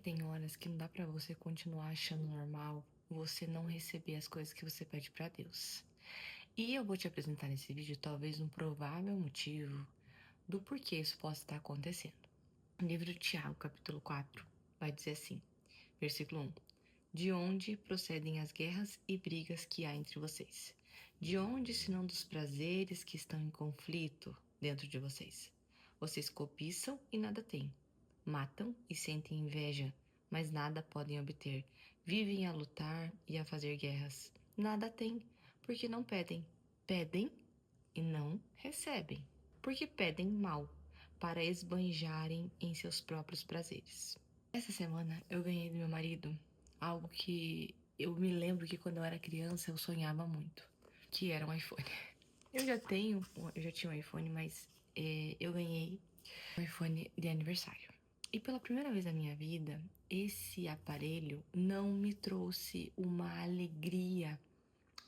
Tem horas que não dá pra você continuar achando normal você não receber as coisas que você pede pra Deus. E eu vou te apresentar nesse vídeo talvez um provável motivo do porquê isso possa estar acontecendo. O livro de Tiago, capítulo 4, vai dizer assim, versículo 1. De onde procedem as guerras e brigas que há entre vocês? De onde, senão dos prazeres que estão em conflito dentro de vocês? Vocês cobiçam e nada têm. Matam e sentem inveja, mas nada podem obter. Vivem a lutar e a fazer guerras. Nada têm, porque não pedem. Pedem e não recebem, porque pedem mal, para esbanjarem em seus próprios prazeres. Essa semana eu ganhei do meu marido algo que eu me lembro que quando eu era criança eu sonhava muito, que era um iPhone. Eu já tinha um iPhone, mas eu ganhei um iPhone de aniversário. E pela primeira vez na minha vida, esse aparelho não me trouxe uma alegria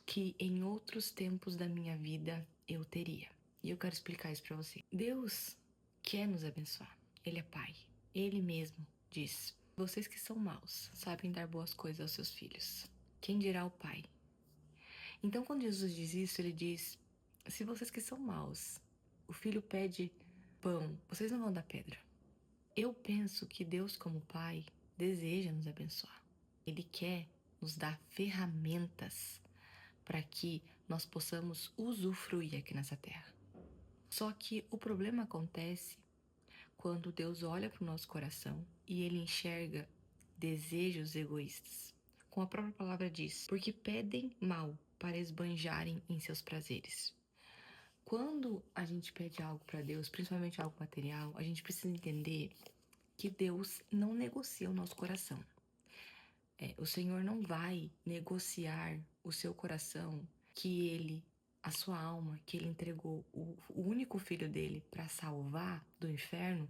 que em outros tempos da minha vida eu teria. E eu quero explicar isso pra você. Deus quer nos abençoar. Ele é Pai. Ele mesmo diz: vocês que são maus sabem dar boas coisas aos seus filhos. Quem dirá o Pai? Então, quando Jesus diz isso, ele diz: se vocês que são maus, o filho pede pão, vocês não vão dar pedra. Eu penso que Deus, como Pai, deseja nos abençoar. Ele quer nos dar ferramentas para que nós possamos usufruir aqui nessa terra. Só que o problema acontece quando Deus olha para o nosso coração e ele enxerga desejos egoístas. Como a própria palavra diz, porque pedem mal para esbanjarem em seus prazeres. Quando a gente pede algo para Deus, principalmente algo material, a gente precisa entender que Deus não negocia o nosso coração. O Senhor não vai negociar o seu coração que ele, a sua alma, que ele entregou o único filho dele para salvar do inferno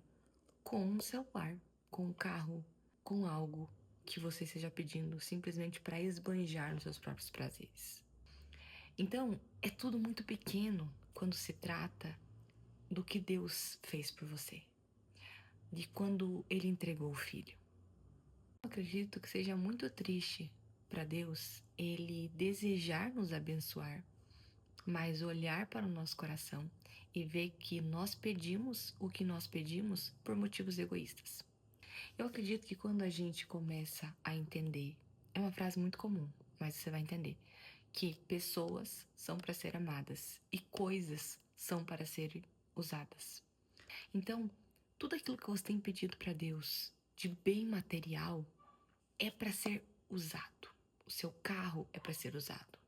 com um celular, com um carro, com algo que você esteja pedindo simplesmente para esbanjar nos seus próprios prazeres. Então, é tudo muito pequeno quando se trata do que Deus fez por você, de quando ele entregou o filho. Eu acredito que seja muito triste para Deus ele desejar nos abençoar, mas olhar para o nosso coração e ver que nós pedimos o que nós pedimos por motivos egoístas. Eu acredito que quando a gente começa a entender, é uma frase muito comum, mas você vai entender, que pessoas são para ser amadas e coisas são para serem usadas. Então, tudo aquilo que você tem pedido para Deus de bem material é para ser usado. O seu carro é para ser usado.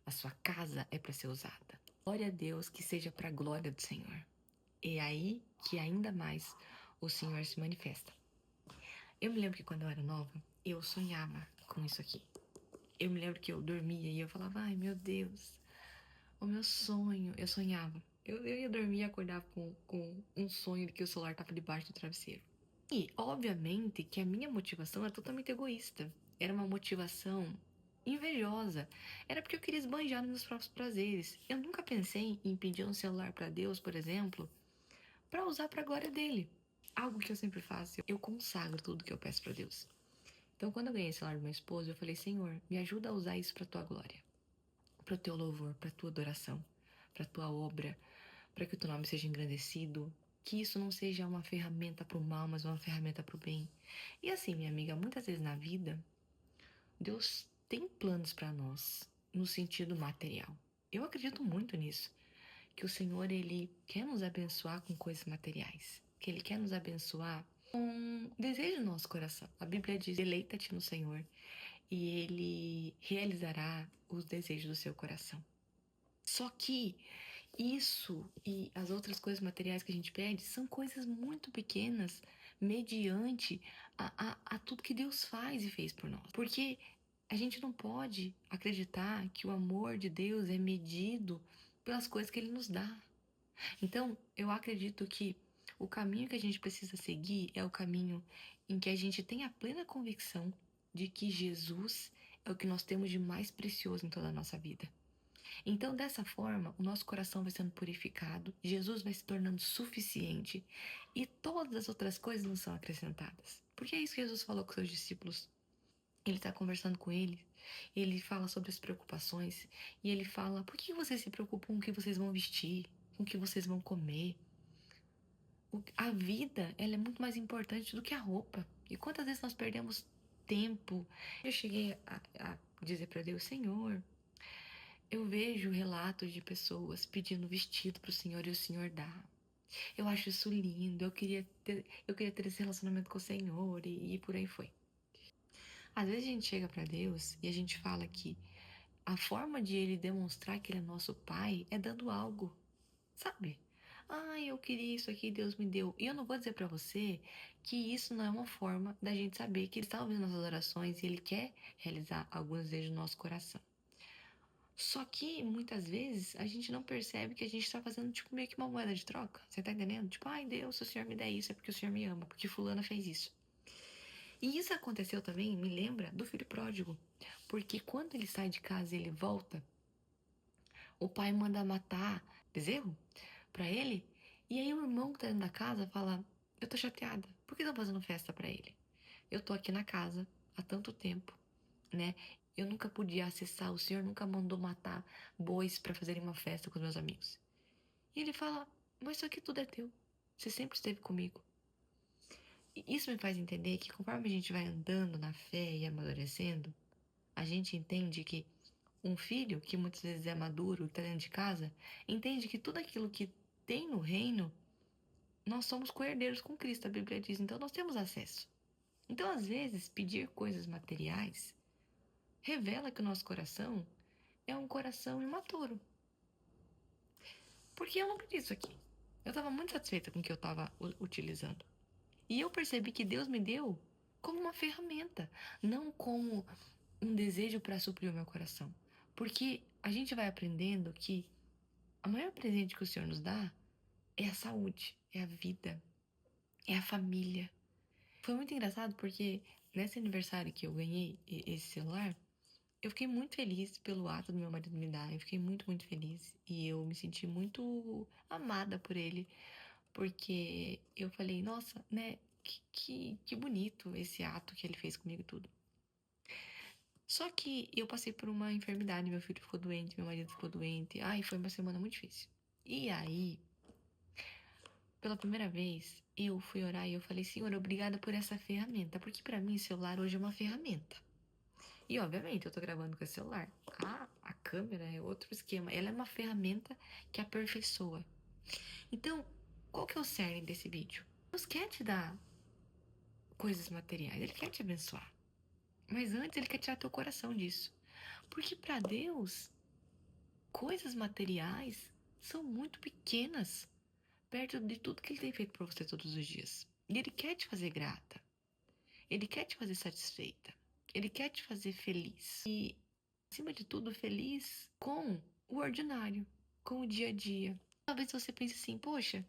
A sua casa é para ser usada. Glória a Deus que seja para a glória do Senhor. É aí que ainda mais o Senhor se manifesta. Eu me lembro que quando eu era nova, eu sonhava com isso aqui. Eu me lembro que eu dormia e eu falava, ai meu Deus, o meu sonho. Eu sonhava. Eu ia dormir e acordava com um sonho de que o celular estava debaixo do travesseiro. E, obviamente, que a minha motivação era totalmente egoísta. Era uma motivação invejosa. Era porque eu queria esbanjar nos meus próprios prazeres. Eu nunca pensei em pedir um celular para Deus, por exemplo, para usar para a glória dele. Algo que eu sempre faço, eu consagro tudo que eu peço para Deus. Então, quando eu ganhei esse celular do meu esposo, eu falei: Senhor, me ajuda a usar isso para tua glória, para o teu louvor, para tua adoração, para tua obra, para que o teu nome seja engrandecido, que isso não seja uma ferramenta para o mal, mas uma ferramenta para o bem. E assim, minha amiga, muitas vezes na vida, Deus tem planos para nós no sentido material. Eu acredito muito nisso, que o Senhor, ele quer nos abençoar com coisas materiais, que ele quer nos abençoar com desejo no nosso coração. A Bíblia diz: deleita-te no Senhor e ele realizará os desejos do seu coração. Só que isso e as outras coisas materiais que a gente pede são coisas muito pequenas mediante a tudo que Deus faz e fez por nós. Porque a gente não pode acreditar que o amor de Deus é medido pelas coisas que Ele nos dá. Então, eu acredito que o caminho que a gente precisa seguir é o caminho em que a gente tem a plena convicção de que Jesus é o que nós temos de mais precioso em toda a nossa vida. Então, dessa forma, o nosso coração vai sendo purificado, Jesus vai se tornando suficiente e todas as outras coisas não são acrescentadas. Porque é isso que Jesus falou com seus discípulos. Ele está conversando com eles, ele fala sobre as preocupações, e ele fala: por que vocês se preocupam com o que vocês vão vestir, com o que vocês vão comer? A vida, ela é muito mais importante do que a roupa. E quantas vezes nós perdemos tempo? Eu cheguei a dizer para Deus: Senhor, eu vejo relatos de pessoas pedindo vestido para o Senhor e o Senhor dá. Eu acho isso lindo, eu queria ter esse relacionamento com o Senhor e por aí foi. Às vezes a gente chega para Deus e a gente fala que a forma de Ele demonstrar que Ele é nosso Pai é dando algo, sabe? Ah, eu queria isso aqui, Deus me deu. E eu não vou dizer para você que isso não é uma forma da gente saber que Ele está ouvindo nossas orações e Ele quer realizar alguns desejos do nosso coração. Só que muitas vezes a gente não percebe que a gente está fazendo tipo meio que uma moeda de troca. Você tá entendendo? Tipo, ai Deus, se o Senhor me der isso é porque o Senhor me ama, porque fulana fez isso. E isso aconteceu também, me lembra, do filho pródigo. Porque quando ele sai de casa e ele volta, o pai manda matar bezerro pra ele. E aí o irmão que tá dentro da casa fala: eu tô chateada. Por que estão fazendo festa pra ele? Eu tô aqui na casa há tanto tempo, né? Eu nunca podia acessar, o senhor nunca mandou matar bois pra fazerem uma festa com os meus amigos. E ele fala: mas isso aqui tudo é teu. Você sempre esteve comigo. E isso me faz entender que conforme a gente vai andando na fé e amadurecendo, a gente entende que um filho, que muitas vezes é maduro, que está dentro de casa, entende que tudo aquilo que tem no reino, nós somos co-herdeiros com Cristo, a Bíblia diz, então nós temos acesso. Então, às vezes, pedir coisas materiais revela que o nosso coração é um coração imaturo. Porque eu não pedi isso aqui. Eu estava muito satisfeita com o que eu estava utilizando. E eu percebi que Deus me deu como uma ferramenta, não como um desejo para suprir o meu coração. Porque a gente vai aprendendo que o maior presente que o Senhor nos dá é a saúde, é a vida, é a família. Foi muito engraçado porque nesse aniversário que eu ganhei esse celular, eu fiquei muito feliz pelo ato do meu marido me dar. Eu fiquei muito, muito feliz. E eu me senti muito amada por ele. Porque eu falei, nossa, né? Que bonito esse ato que ele fez comigo e tudo. Só que eu passei por uma enfermidade, meu filho ficou doente, meu marido ficou doente. Ai, foi uma semana muito difícil. E aí, pela primeira vez, eu fui orar e eu falei, Senhor, obrigada por essa ferramenta. Porque pra mim, celular hoje é uma ferramenta. E, obviamente, eu tô gravando com esse celular. A câmera é outro esquema. Ela é uma ferramenta que aperfeiçoa. Então, qual que é o cerne desse vídeo? Deus quer te dar coisas materiais. Ele quer te abençoar. Mas antes, ele quer tirar teu coração disso. Porque pra Deus, coisas materiais são muito pequenas perto de tudo que ele tem feito por você todos os dias. E ele quer te fazer grata. Ele quer te fazer satisfeita. Ele quer te fazer feliz. E, acima de tudo, feliz com o ordinário, com o dia a dia. Talvez você pense assim, poxa,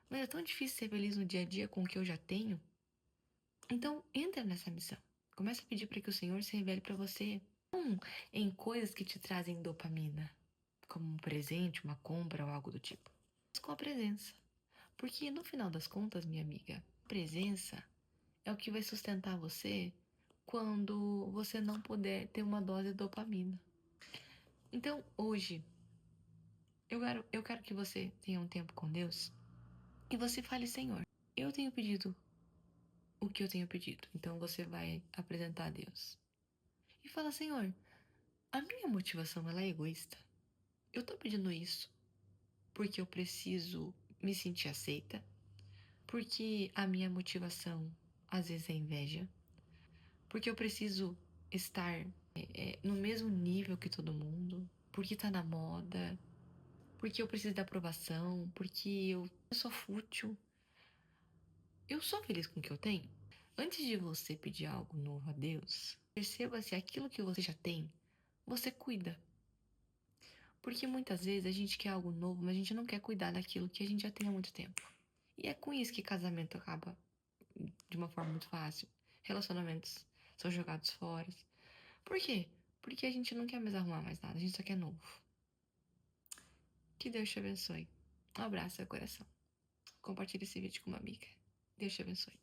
mas é tão difícil ser feliz no dia a dia com o que eu já tenho. Então, entra nessa missão. Começa a pedir para que o Senhor se revele para você. Não em coisas que te trazem dopamina, como um presente, uma compra ou algo do tipo. Mas com a presença. Porque no final das contas, minha amiga, presença é o que vai sustentar você quando você não puder ter uma dose de dopamina. Então, hoje, eu quero que você tenha um tempo com Deus e você fale, Senhor, eu tenho pedido o que eu tenho pedido. Então você vai apresentar a Deus. E fala, Senhor, a minha motivação ela é egoísta. Eu tô pedindo isso porque eu preciso me sentir aceita, porque a minha motivação às vezes é inveja, porque eu preciso estar no mesmo nível que todo mundo, porque tá na moda, porque eu preciso da aprovação, porque eu sou fútil. Eu sou feliz com o que eu tenho. Antes de você pedir algo novo a Deus, perceba se aquilo que você já tem, você cuida. Porque muitas vezes a gente quer algo novo, mas a gente não quer cuidar daquilo que a gente já tem há muito tempo. E é com isso que casamento acaba de uma forma muito fácil. Relacionamentos são jogados fora. Por quê? Porque a gente não quer mais arrumar mais nada, a gente só quer novo. Que Deus te abençoe. Um abraço ao coração. Compartilhe esse vídeo com uma amiga. Deus te abençoe.